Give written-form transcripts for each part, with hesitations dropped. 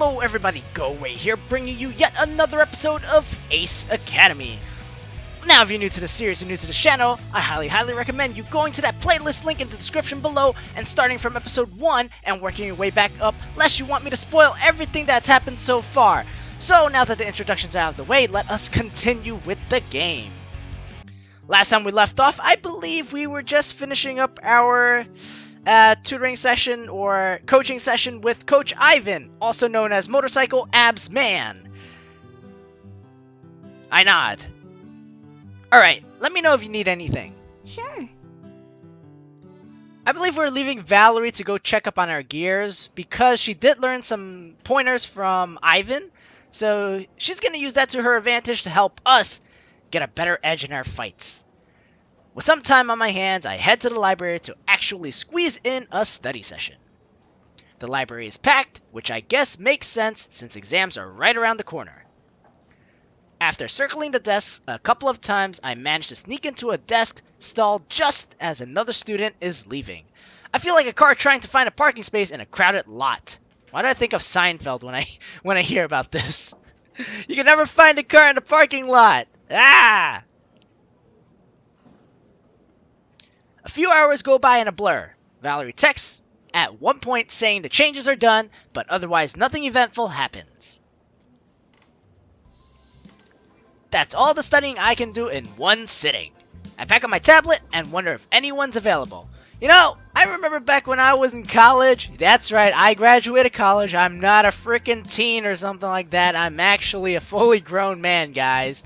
Hello everybody, Goawei here, bringing you yet another episode of Ace Academy. Now if you're new to the series or new to the channel, I highly recommend you going to that playlist link in the description below and starting from episode 1 and working your way back up, lest you want me to spoil everything that's happened so far. So now that the introductions are out of the way, let us continue with the game. Last time we left off, I believe we were just finishing up our tutoring session or coaching session with Coach Ivan, also known as Motorcycle Abs Man. I nod. Alright, let me know if you need anything. Sure. I believe we're leaving Valerie to go check up on our gears because she did learn some pointers from Ivan, so she's going to use that to her advantage to help us get a better edge in our fights. With some time on my hands, I head to the library to actually squeeze in a study session. The library is packed, which I guess makes sense since exams are right around the corner. After circling the desks a couple of times, I manage to sneak into a desk stall just as another student is leaving. I feel like a car trying to find a parking space in a crowded lot. Why do I think of Seinfeld when I hear about this? You can never find a car in a parking lot! Ah! A few hours go by in a blur. Valerie texts at one point saying the changes are done, but otherwise nothing eventful happens. That's all the studying I can do in one sitting. I pack up my tablet and wonder if anyone's available. You know, I remember back when I was in college. That's right, I graduated college. I'm not a freaking teen or something like that. I'm actually a fully grown man, guys.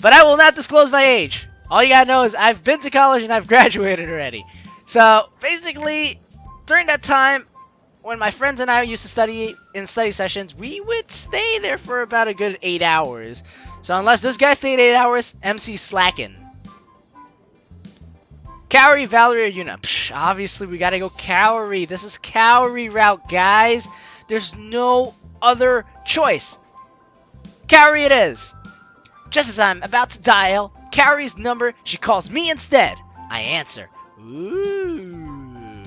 But I will not disclose my age. All you gotta know is I've been to college and I've graduated already. So, basically, during that time, when my friends and I used to study in study sessions, we would stay there for about a good 8 hours. So unless this guy stayed 8 hours, MC's slacking. Kaori, Valerie, or Yuna? Psh, obviously, we gotta go Kaori. This is Kaori route, guys. There's no other choice. Kaori it is. Just as I'm about to dial Kaori's number, she calls me instead. I answer. Ooh.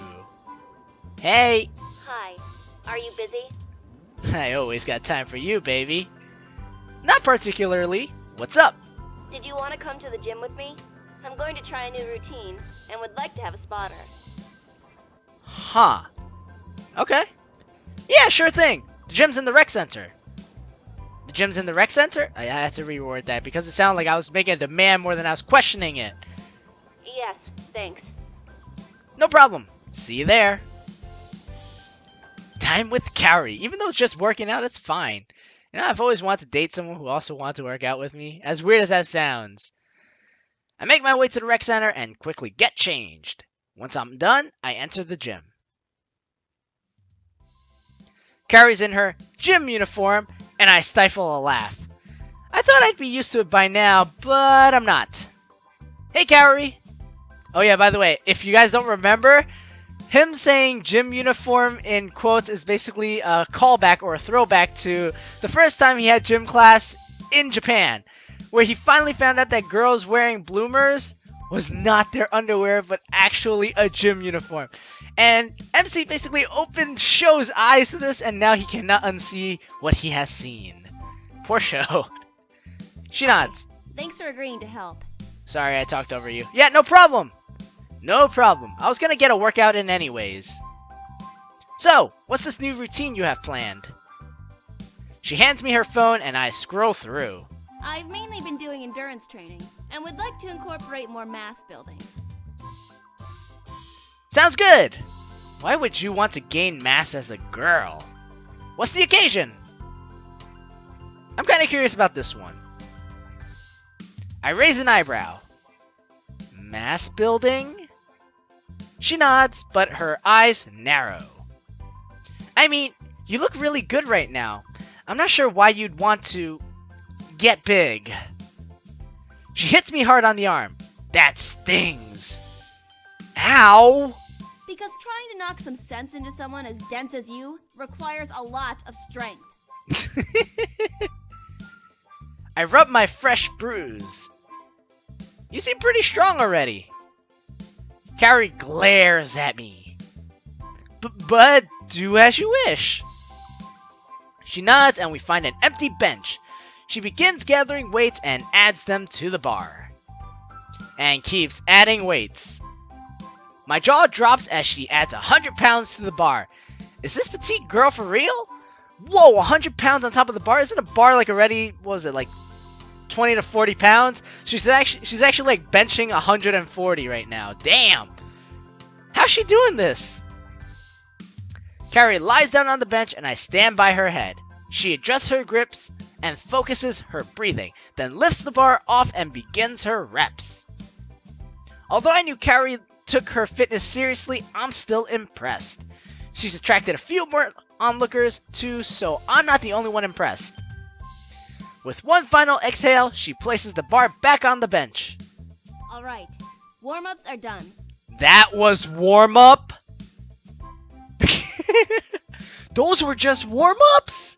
Hey. Hi. Are you busy? I always got time for you, baby. Not particularly. What's up? Did you want to come to the gym with me? I'm going to try a new routine and would like to have a spotter. Huh. Okay. Yeah, sure thing. The gym's in the rec center. The gym's in the rec center? I had to reword that because it sounded like I was making a demand more than I was questioning it. Yes, thanks. No problem. See you there. Time with Kaori. Even though it's just working out, it's fine. You know, I've always wanted to date someone who also wants to work out with me. As weird as that sounds. I make my way to the rec center and quickly get changed. Once I'm done, I enter the gym. Kaori's in her gym uniform, and I stifle a laugh. I thought I'd be used to it by now, but I'm not. Hey, Kaori. Oh yeah, by the way, if you guys don't remember, him saying gym uniform in quotes is basically a callback or a throwback to the first time he had gym class in Japan, where he finally found out that girls wearing bloomers was not their underwear, but actually a gym uniform. And MC basically opened Sho's eyes to this, and now he cannot unsee what he has seen. Poor Sho. She nods. Thanks for agreeing to help. Sorry I talked over you. Yeah, no problem. No problem. I was gonna get a workout in anyways. So, what's this new routine you have planned? She hands me her phone and I scroll through. I've mainly been doing endurance training and would like to incorporate more mass building. Sounds good! Why would you want to gain mass as a girl? What's the occasion? I'm kinda curious about this one. I raise an eyebrow. Mass building? She nods, but her eyes narrow. I mean, you look really good right now. I'm not sure why you'd want to get big. She hits me hard on the arm. That stings. Ow! Because trying to knock some sense into someone as dense as you requires a lot of strength. I rub my fresh bruise. You seem pretty strong already. Kaori glares at me. But do as you wish. She nods and we find an empty bench. She begins gathering weights and adds them to the bar. And keeps adding weights. My jaw drops as she adds 100 pounds to the bar. Is this petite girl for real? Whoa, 100 pounds on top of the bar? Isn't a bar like already, what was it, like 20 to 40 pounds? She's actually like benching 140 right now. Damn! How's she doing this? Kaori lies down on the bench and I stand by her head. She adjusts her grips and focuses her breathing, then lifts the bar off and begins her reps. Although I knew Kaori took her fitness seriously, I'm still impressed. She's attracted a few more onlookers too, so I'm not the only one impressed. With one final exhale, she places the bar back on the bench. Alright, warm-ups are done. That was warm-up? Those were just warm-ups?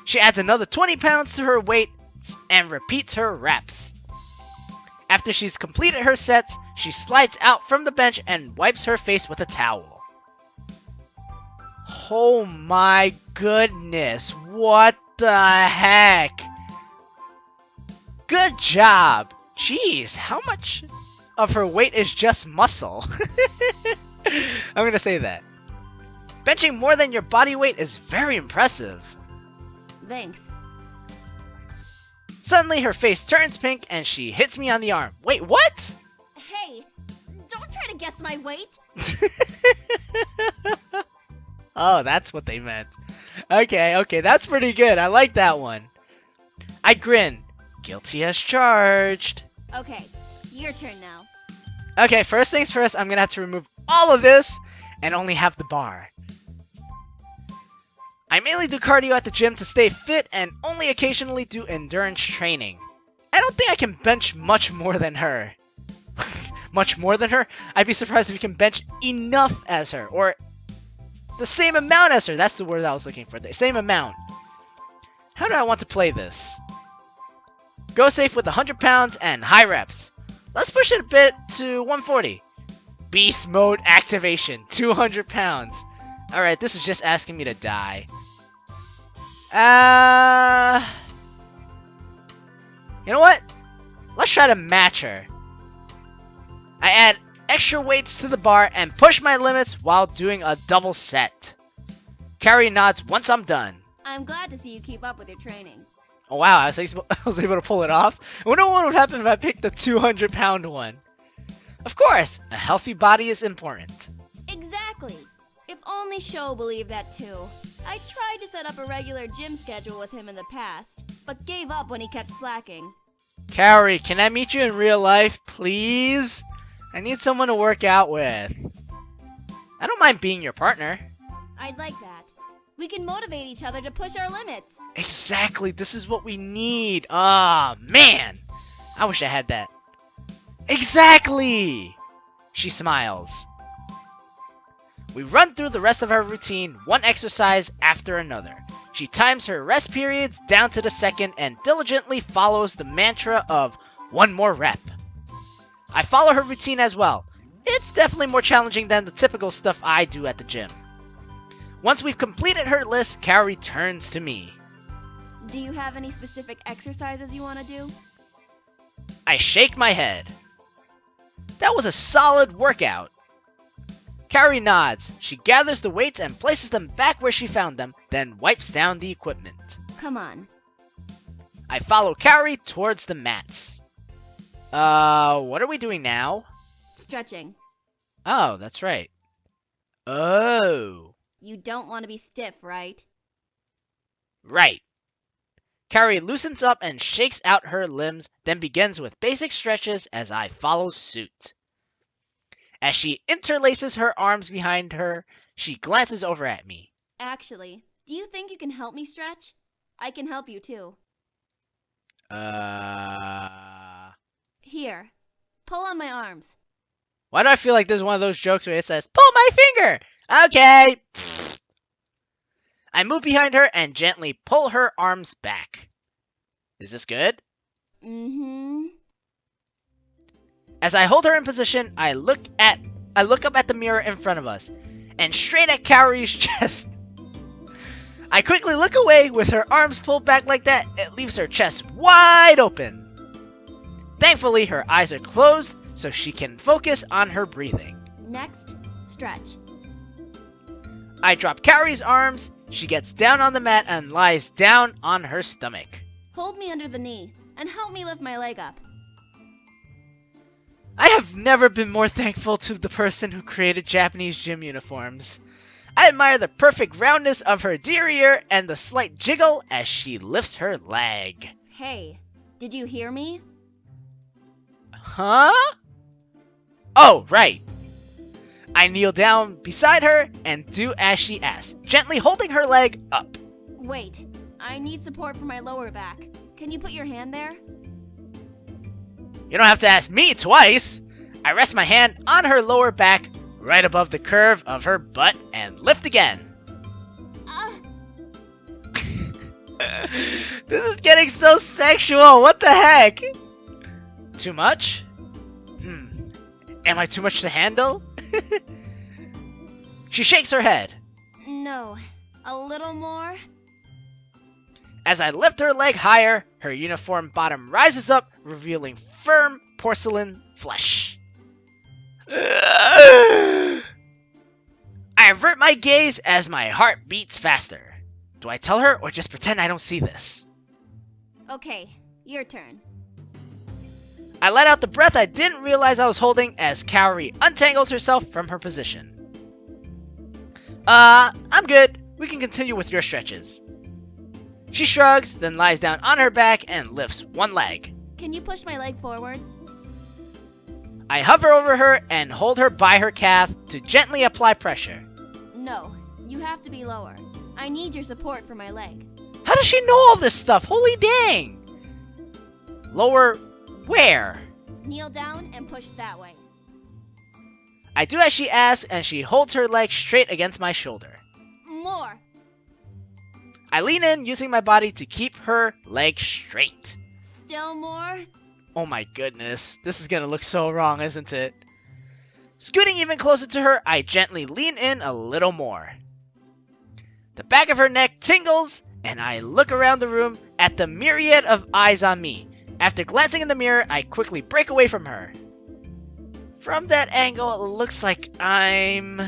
She adds another 20 pounds to her weight and repeats her reps. After she's completed her sets, she slides out from the bench and wipes her face with a towel. Oh my goodness, what the heck? Good job. Jeez, how much of her weight is just muscle? I'm gonna say that. Benching more than your body weight is very impressive. Thanks. Suddenly her face turns pink and she hits me on the arm. Wait, what? Hey, don't try to guess my weight. Oh, that's what they meant. Okay, that's pretty good. I like that one. I grin. Guilty as charged. Okay, your turn now. Okay, first things first, I'm gonna have to remove all of this and only have the bar. I mainly do cardio at the gym to stay fit and only occasionally do endurance training. I don't think I can bench much more than her. Much more than her? I'd be surprised if you can bench enough as her, or the same amount as her. That's the word I was looking for. The same amount. How do I want to play this? Go safe with 100 pounds and high reps. Let's push it a bit to 140. Beast mode activation, 200 pounds. Alright, this is just asking me to die. You know what? Let's try to match her. I add extra weights to the bar and push my limits while doing a double set. Kaori nods once I'm done. I'm glad to see you keep up with your training. Oh wow, I was able to pull it off. I wonder what would happen if I picked the 200 pound one. Of course, a healthy body is important. Exactly. If only Sho believed that too. I tried to set up a regular gym schedule with him in the past, but gave up when he kept slacking. Kaori, can I meet you in real life, please? I need someone to work out with. I don't mind being your partner. I'd like that. We can motivate each other to push our limits. Exactly, this is what we need. Ah, man. I wish I had that. Exactly! She smiles. We run through the rest of her routine, one exercise after another. She times her rest periods down to the second and diligently follows the mantra of one more rep. I follow her routine as well. It's definitely more challenging than the typical stuff I do at the gym. Once we've completed her list, Kaori turns to me. Do you have any specific exercises you want to do? I shake my head. That was a solid workout. Kaori nods. She gathers the weights and places them back where she found them, then wipes down the equipment. Come on. I follow Kaori towards the mats. What are we doing now? Stretching. Oh, that's right. Oh. You don't want to be stiff, right? Right. Kaori loosens up and shakes out her limbs, then begins with basic stretches as I follow suit. As she interlaces her arms behind her, she glances over at me. Actually, do you think you can help me stretch? I can help you too. Here, pull on my arms. Why do I feel like this is one of those jokes where it says, pull my finger? Okay. I move behind her and gently pull her arms back. Is this good? Mm-hmm. As I hold her in position, I look up at the mirror in front of us, and straight at Kaori's chest. I quickly look away. With her arms pulled back like that, it leaves her chest wide open. Thankfully, her eyes are closed so she can focus on her breathing. Next, stretch. I drop Kaori's arms. She gets down on the mat and lies down on her stomach. Hold me under the knee and help me lift my leg up. I have never been more thankful to the person who created Japanese gym uniforms. I admire the perfect roundness of her derriere and the slight jiggle as she lifts her leg. Hey, did you hear me? Huh? Oh, right. I kneel down beside her and do as she asks, gently holding her leg up. Wait, I need support for my lower back. Can you put your hand there? You don't have to ask me twice. I rest my hand on her lower back, right above the curve of her butt, and lift again. This is getting so sexual. What the heck? Too much? Am I too much to handle? She shakes her head. No, a little more? As I lift her leg higher, her uniform bottom rises up, revealing firm porcelain flesh. I avert my gaze as my heart beats faster. Do I tell her or just pretend I don't see this? Okay, your turn. I let out the breath I didn't realize I was holding as Kaori untangles herself from her position. I'm good. We can continue with your stretches. She shrugs, then lies down on her back and lifts one leg. Can you push my leg forward? I hover over her and hold her by her calf to gently apply pressure. No, you have to be lower. I need your support for my leg. How does she know all this stuff? Holy dang! Lower where? Kneel down and push that way. I do as she asks, and she holds her leg straight against my shoulder. More. I lean in, using my body to keep her leg straight. Still more? Oh my goodness, this is gonna look so wrong, isn't it? Scooting even closer to her, I gently lean in a little more. The back of her neck tingles, and I look around the room at the myriad of eyes on me. After glancing in the mirror, I quickly break away from her. From that angle, it looks like I'm...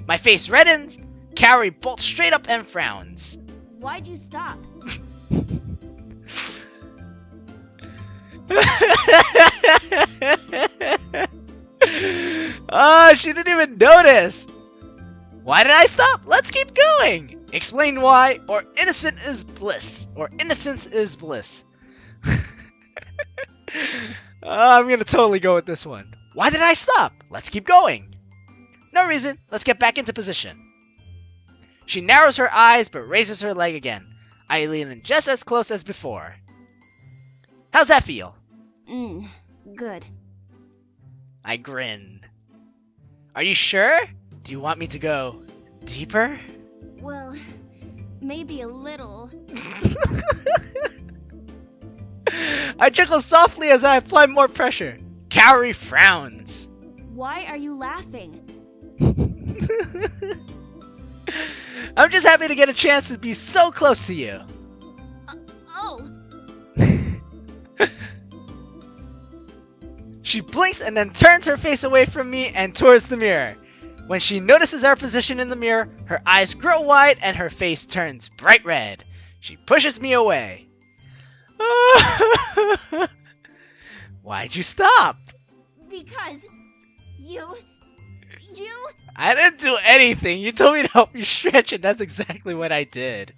My face reddens. Kaori bolts straight up and frowns. Why'd you stop? Oh, she didn't even notice. Why did I stop? Let's keep going. Explain why, or innocent is bliss, or innocence is bliss. I'm gonna totally go with this one. Why did I stop? Let's keep going. No reason. Let's get back into position. She narrows her eyes but raises her leg again. I lean in just as close as before. How's that feel? Good. I grin. Are you sure? Do you want me to go deeper? Well, maybe a little. I chuckle softly as I apply more pressure. Kaori frowns. Why are you laughing? I'm just happy to get a chance to be so close to you. Oh! She blinks and then turns her face away from me and towards the mirror. When she notices our position in the mirror, her eyes grow wide and her face turns bright red. She pushes me away. Why'd you stop? Because you... I didn't do anything. You told me to help you stretch, and that's exactly what I did.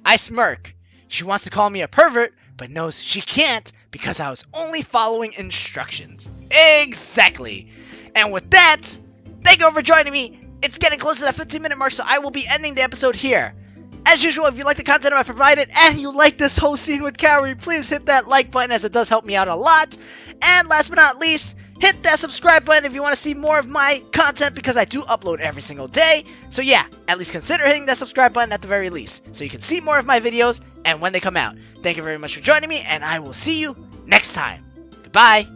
I smirk. She wants to call me a pervert, but knows she can't because I was only following instructions. Exactly. And with that, thank you for joining me. It's getting close to that 15-minute mark, so I will be ending the episode here. As usual, if you like the content I provided and you like this whole scene with Kaori, please hit that like button as it does help me out a lot. And last but not least, hit that subscribe button if you want to see more of my content because I do upload every single day. So yeah, at least consider hitting that subscribe button at the very least so you can see more of my videos and when they come out. Thank you very much for joining me, and I will see you next time. Goodbye.